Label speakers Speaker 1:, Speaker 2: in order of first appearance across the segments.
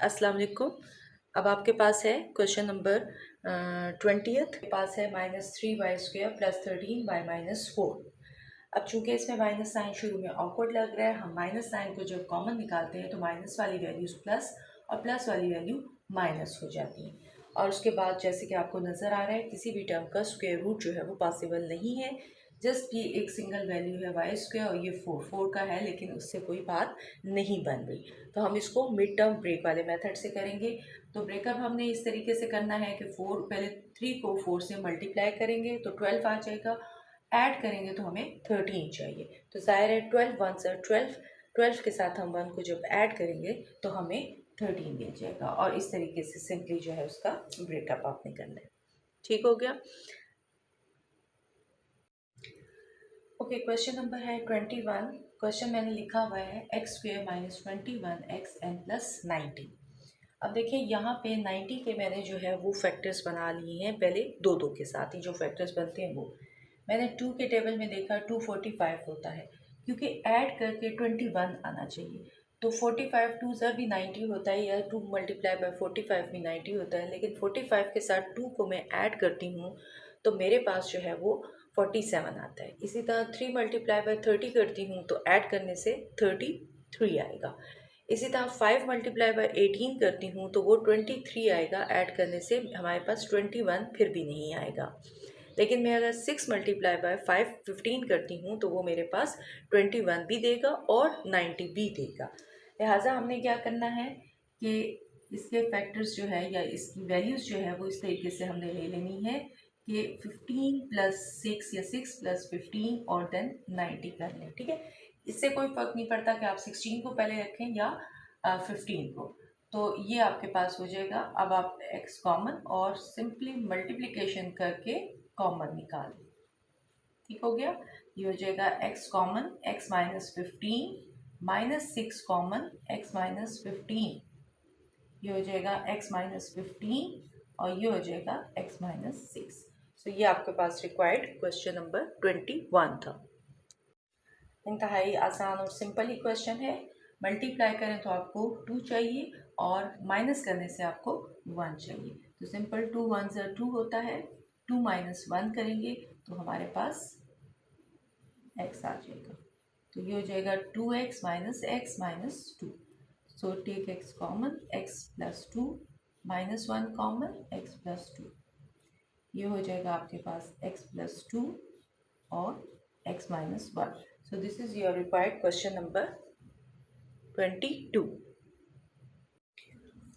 Speaker 1: अस्सलाम वालेकुम। अब आपके पास है क्वेश्चन नंबर 20th के पास है -3y² + 13y-4। अब चूंकि इसमें माइनस साइन शुरू में ऑकवर्ड लग रहा है, हम माइनस साइन को जब कॉमन निकालते हैं तो माइनस वाली वैल्यूज प्लस और प्लस वाली वैल्यू माइनस हो जाती है। और उसके बाद जैसे कि आपको नज़र आ रहा है किसी भी टर्म का स्क्वायर रूट जो है वो पॉसिबल नहीं है। जस्ट ये एक सिंगल वैल्यू है y² और ये 4 का है, लेकिन उससे कोई बात नहीं बन रही। तो हम इसको मिड टर्म ब्रेक वाले मेथड से करेंगे। तो ब्रेकअप हमने इस तरीके से करना है कि 4 पहले 3 को 4 से मल्टीप्लाई करेंगे तो 12 आ जाएगा, ऐड करेंगे तो हमें 13 चाहिए। तो ज़ाहिर है 12 वन सर 12, 12 के साथ हम 1 को जब ऐड करेंगे तो हमें 13 मिल जाएगा। और इस तरीके से सिंपली जो है उसका ब्रेकअप आपने करना है। ठीक हो गया। ओके, क्वेश्चन नंबर है 21। क्वेश्चन मैंने लिखा हुआ है x² - 21xn + 90। अब देखिए यहाँ पे 90 के मैंने जो है वो फैक्टर्स बना लिए हैं, पहले दो दो के साथ ही जो फैक्टर्स बनते हैं वो मैंने 2 के टेबल में देखा 245 होता है, क्योंकि ऐड करके 21 आना चाहिए। तो 45 2 ज़र भी 90 होता है, या 2 × 45 भी 90 होता है, लेकिन 45 के साथ 2 को मैं ऐड करती हूँ तो मेरे पास जो है वो 47 आता है। इसी तरह 3 × 30 करती हूँ तो ऐड करने से 33 आएगा। इसी तरह 5 × 18 करती हूँ तो वो 23 आएगा, ऐड करने से हमारे पास 21 फिर भी नहीं आएगा। लेकिन मैं अगर 6 × 5 15 करती हूँ तो वो मेरे पास 21 भी देगा और 90 भी देगा। लिहाजा हमने क्या करना है कि इसके फैक्टर्स जो है या इसकी वैल्यूज़ जो है वो इस तरीके से हमने ले लेनी है कि 15 + 6 या 6 + 15 और देन 90 कर लें। ठीक है, इससे कोई फ़र्क नहीं पड़ता कि आप 16 को पहले रखें या 15 को। तो ये आपके पास हो जाएगा। अब आप x कॉमन और सिंपली मल्टीप्लिकेशन करके कॉमन निकाल। ठीक हो गया। ये हो जाएगा x common x - 15 -6 common x - 15। ये हो जाएगा x - 15 और ये हो जाएगा x - 6। सो ये आपके पास रिक्वायर्ड क्वेश्चन नंबर 21 था। इंतहाई आसान और सिंपल ही क्वेश्चन है। मल्टीप्लाई करें तो आपको 2 चाहिए और माइनस करने से आपको 1 चाहिए। तो सिंपल 2 1 ज़र 2 होता है, 2 - 1 करेंगे तो हमारे पास x आ जाएगा। तो ये हो जाएगा 2x - x - 2। So take x common, x + 2 -1 common x + 2। ये हो जाएगा आपके पास x + 2 और x - 1। So this is your required question number 22.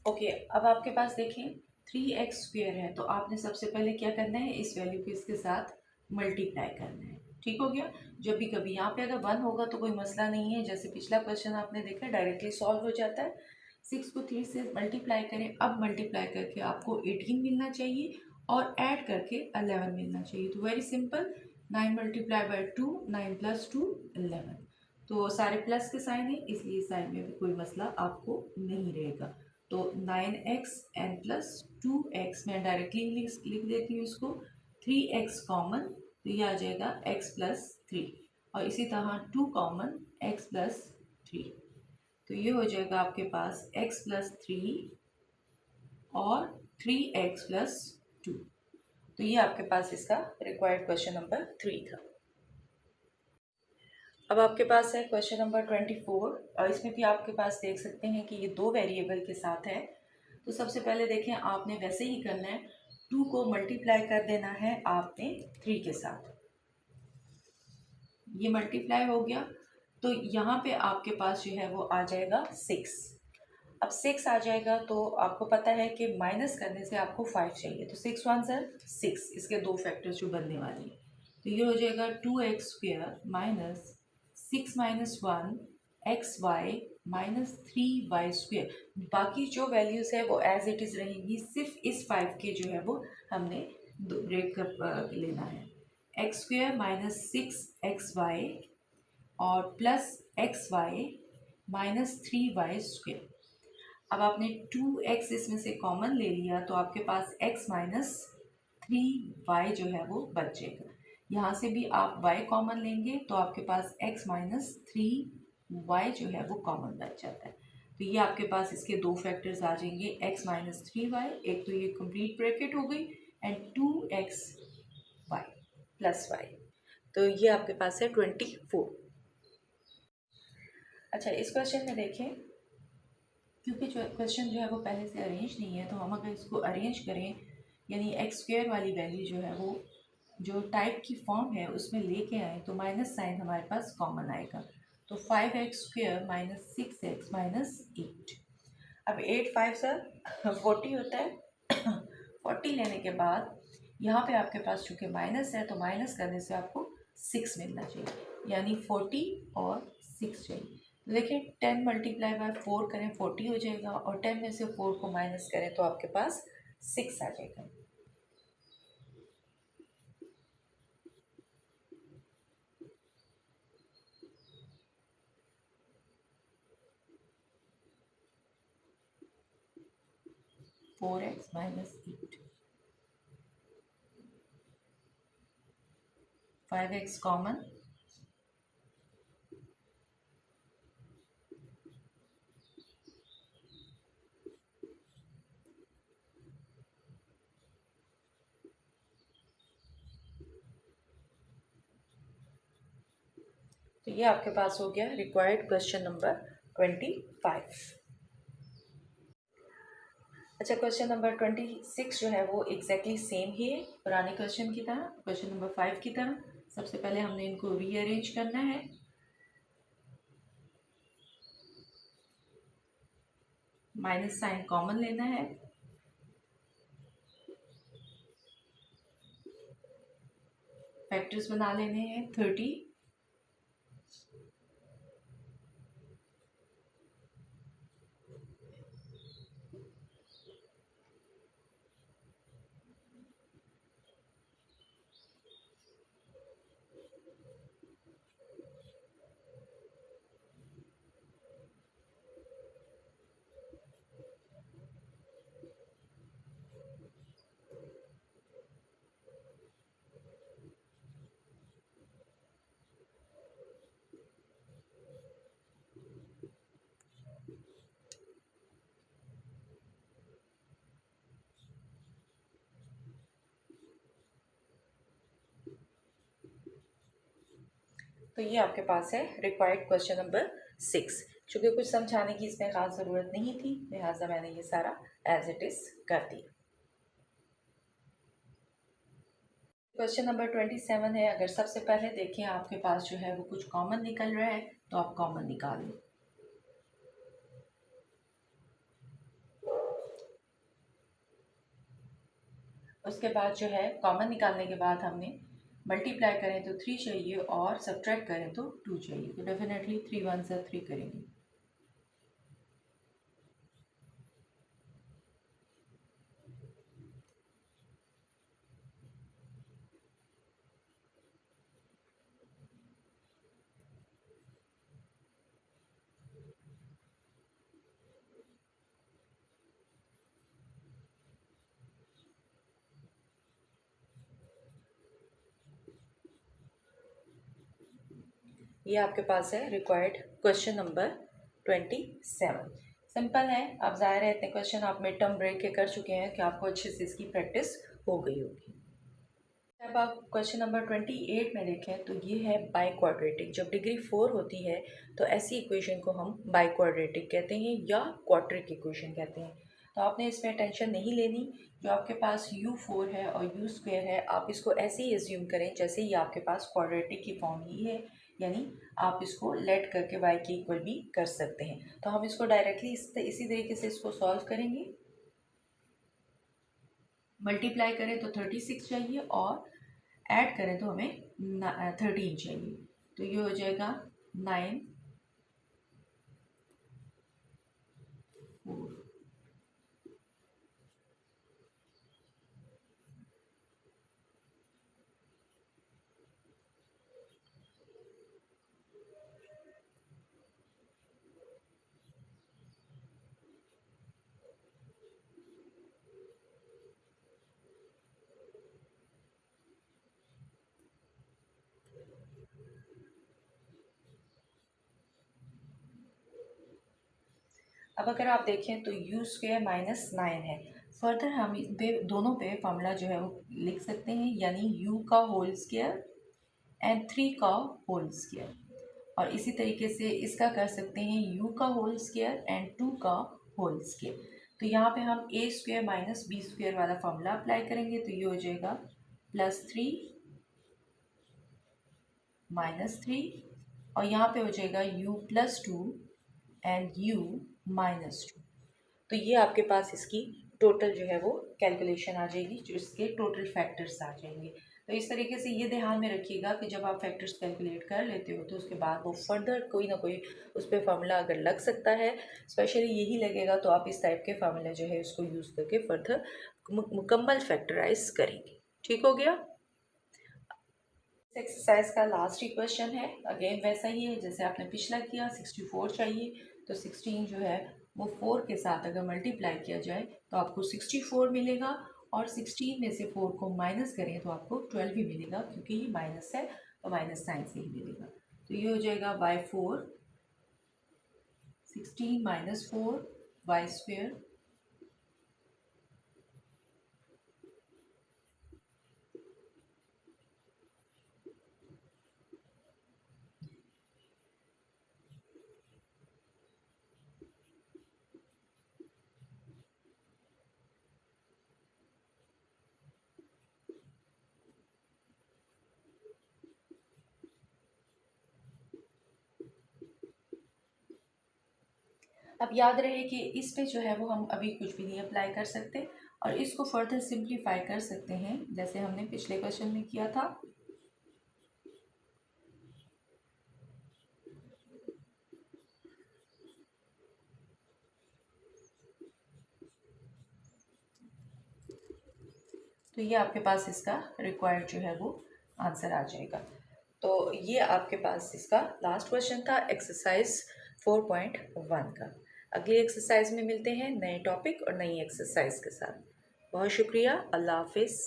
Speaker 1: Okay, अब आपके पास देखें 3x² है तो आपने सबसे पहले क्या करना है, इस वैल्यू को इसके साथ मल्टीप्लाई करना है। ठीक हो गया। जब भी कभी यहाँ पे अगर 1 होगा तो कोई मसला नहीं है, जैसे पिछला क्वेश्चन आपने देखा डायरेक्टली सॉल्व हो जाता है। 6 को 3 से मल्टीप्लाई करें। अब मल्टीप्लाई करके आपको 18 मिलना चाहिए और ऐड करके 11 मिलना चाहिए। तो वेरी सिंपल, 9 × 2 9 + 2 11। तो सारे प्लस के साइन है, इसलिए साइन में भी कोई मसला आपको नहीं रहेगा। तो 9x n + 2x मैं डायरेक्टली लिख देती हूँ इसको। 3x कॉमन तो ये आ जाएगा x + 3 और इसी तरह 2 कॉमन x + 3। तो ये हो जाएगा आपके पास x + 3 और 3x + 2। तो ये आपके पास इसका रिक्वायर्ड क्वेश्चन नंबर 3 था। अब आपके पास है क्वेश्चन नंबर 24 और इसमें भी आपके पास देख सकते हैं कि ये दो वेरिएबल के साथ है। तो सबसे पहले देखें, आपने वैसे ही करना है, 2 को मल्टीप्लाई कर देना है आपने 3 के साथ। ये मल्टीप्लाई हो गया तो यहाँ पे आपके पास जो है वो आ जाएगा 6। अब 6 आ जाएगा तो आपको पता है कि माइनस करने से आपको 5 चाहिए। तो 6 1 ज़र 6, इसके दो फैक्टर्स जो बनने वाले हैं। तो ये हो जाएगा 2x² - 6 - 1 xy - 3y²। बाकी जो वैल्यूज़ है वो एज इट इज़ रहेंगी, सिर्फ इस 5 के जो है वो हमने ब्रेकअप लेना है। x² - 6xy और प्लस xy - 3y²। अब आपने 2x इसमें से कॉमन ले लिया तो आपके पास x - 3y जो है वो बच जाएगा। यहाँ से भी आप y कॉमन लेंगे तो आपके पास x - 3y जो है वो कॉमन बच जाता है। तो ये आपके पास इसके दो फैक्टर्स आ जाएंगे, x माइनस 3y, एक तो ये कंप्लीट ब्रैकेट हो गई, and 2x y plus Y. तो ये आपके पास है 24। अच्छा, इस क्वेश्चन में देखें, क्योंकि जो क्वेश्चन जो है वो पहले से अरेंज नहीं है, तो हम अगर इसको अरेंज करें, यानी एक्स स्क्वेयर वाली वैल्यू जो है वो जो टाइप की फॉर्म है उसमें लेके आए, तो माइनस साइन हमारे पास कॉमन आएगा। तो 5x² माइनस 6x माइनस 8। अब 8 5 सर 40 होता है। 40 लेने के बाद यहाँ पे आपके पास चूँकि माइनस है, तो माइनस करने से आपको 6 मिलना चाहिए, यानी 40 और 6 चाहिए। तो देखिए 10 मल्टीप्लाई बाय 4 करें 40 हो जाएगा, और 10 में से 4 को माइनस करें तो आपके पास 6 आ जाएगा। 4x माइनस 8, 5x कॉमन, तो ये आपके पास हो गया रिक्वायर्ड क्वेश्चन नंबर 25। अच्छा, क्वेश्चन नंबर 26 जो है वो एग्जैक्टली सेम ही है पुराने क्वेश्चन की तरह, क्वेश्चन नंबर 5 की तरह। सबसे पहले हमने इनको रीअरेंज करना है। माइनस साइन कॉमन लेना है, फैक्टर्स बना लेने हैं 30, तो ये आपके पास है रिक्वायर्ड क्वेश्चन नंबर 6। चूँकि कुछ समझाने की इसमें ख़ास ज़रूरत नहीं थी, लिहाजा मैंने ये सारा एज इट इज़ कर दिया। क्वेश्चन नंबर 27 है। अगर सबसे पहले देखें आपके पास जो है वो कुछ कॉमन निकल रहा है, तो आप कॉमन निकाल लो। उसके बाद जो है कॉमन निकालने के बाद हमने मल्टीप्लाई करें तो 3 चाहिए, और सब्ट्रैक्ट करें तो 2 चाहिए, तो डेफिनेटली 3 1 से 3 करेंगे। ये आपके पास है रिक्वायर्ड क्वेश्चन नंबर 27। सिंपल है। अब ज़ाहिर है इतने क्वेश्चन आप मिड टर्म ब्रेक के कर चुके हैं कि आपको अच्छे से इसकी प्रैक्टिस हो गई होगी। अब आप क्वेश्चन नंबर 28 में देखें, तो ये है बाई क्वाड्रेटिक। जब डिग्री 4 होती है तो ऐसी इक्वेशन को हम बाई क्वाड्रेटिक कहते हैं या क्वाड्रिक इक्वेशन कहते हैं। तो आपने इसमें टेंशन नहीं लेनी। जो आपके पास u4 है और u स्क्वेयर है, आप इसको ऐसे ही एज्यूम करें जैसे ये आपके पास क्वाड्रेटिक की फॉर्म ही है, यानी आप इसको लेट करके y के इक्वल भी कर सकते हैं। तो हम इसको डायरेक्टली इसी तरीके से इसको सॉल्व करेंगे। मल्टीप्लाई करें तो 36 चाहिए, और ऐड करें तो हमें 13 चाहिए। तो ये हो जाएगा 9 4। अब अगर आप देखें तो यू स्क्वेयर माइनस 9 है। फर्दर हम इन पे दोनों पे फॉर्मूला जो है वो लिख सकते हैं, यानी यू का होल स्क्वेयर एंड 3 का होल स्क्वेयर। और इसी तरीके से इसका कर सकते हैं यू का होल स्क्वेयर एंड 2 का होल स्क्वेयर। तो यहाँ पे हम ए स्क्वेयर माइनस बी स्क्वेयर वाला फॉर्मूला अप्लाई करेंगे, तो ये हो जाएगा +3 -3, और यहाँ पे हो जाएगा u+2 एंड u-2। तो ये आपके पास इसकी टोटल जो है वो कैलकुलेशन आ जाएगी, जो इसके टोटल फैक्टर्स आ जाएंगे। तो इस तरीके से ये ध्यान में रखिएगा कि जब आप फैक्टर्स कैलकुलेट कर लेते हो तो उसके बाद वो फर्दर कोई ना कोई उस पर फार्मूला अगर लग सकता है, स्पेशली यही लगेगा, तो आप इस टाइप के फार्मूला जो है उसको यूज़ करके फर्दर मुकम्मल फैक्टराइज करेंगे। ठीक हो गया। एक्सरसाइज का लास्ट ही क्वेश्चन है, अगेन वैसा ही है जैसे आपने पिछला किया। 64 चाहिए, तो 16 जो है वो 4 के साथ अगर मल्टीप्लाई किया जाए तो आपको 64 मिलेगा, और 16 में से 4 को माइनस करें तो आपको 12 ही मिलेगा, क्योंकि ये माइनस है तो माइनस साइन से ही मिलेगा। तो ये हो जाएगा y4, 16 - 4 वाई स्क्वेयर। अब याद रहे कि इस पे जो है वो हम अभी कुछ भी नहीं अप्लाई कर सकते, और इसको फर्दर सिंप्लीफाई कर सकते हैं जैसे हमने पिछले क्वेश्चन में किया था। तो ये आपके पास इसका रिक्वायर्ड जो है वो आंसर आ जाएगा। तो ये आपके पास इसका लास्ट क्वेश्चन था एक्सरसाइज 4.1 का। अगली एक्सरसाइज में मिलते हैं नए टॉपिक और नई एक्सरसाइज के साथ। बहुत शुक्रिया। अल्लाह हाफिज़।